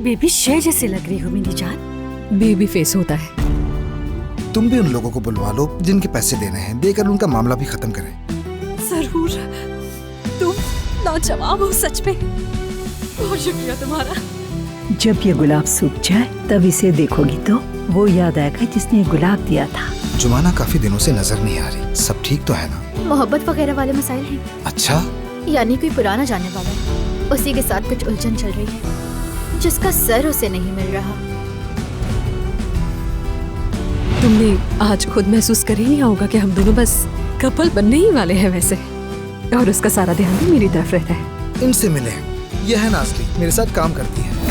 Baby शेर जैसे लग रही हो मेरी जान। बेबी फेस होता है। तुम भी उन लोगों को बुलवा लो जिनके पैसे देने हैं, देकर उनका मामला भी खत्म करें। जरूर, तुम लाजवाब हो सच में। बहुत शुक्रिया तुम्हारा। जब ये गुलाब सूख जाए तब इसे देखोगी तो वो याद आएगा जिसने ये गुलाब दिया था। जुमाना काफी दिनों से नजर नहीं आ रही, सब ठीक तो है ना? मोहब्बत वगैरह वाले मसाइल हैं। अच्छा, यानी कोई पुराना जानने वाला है, उसी के साथ कुछ उलझन चल रही है जिसका सर उसे नहीं मिल रहा। तुमने आज खुद महसूस कर ही नहीं होगा कि हम दोनों बस कपल बनने ही वाले हैं वैसे, और उसका सारा ध्यान भी मेरी तरफ रहता है। इनसे मिले, यह है नाज़ली, मेरे साथ काम करती है।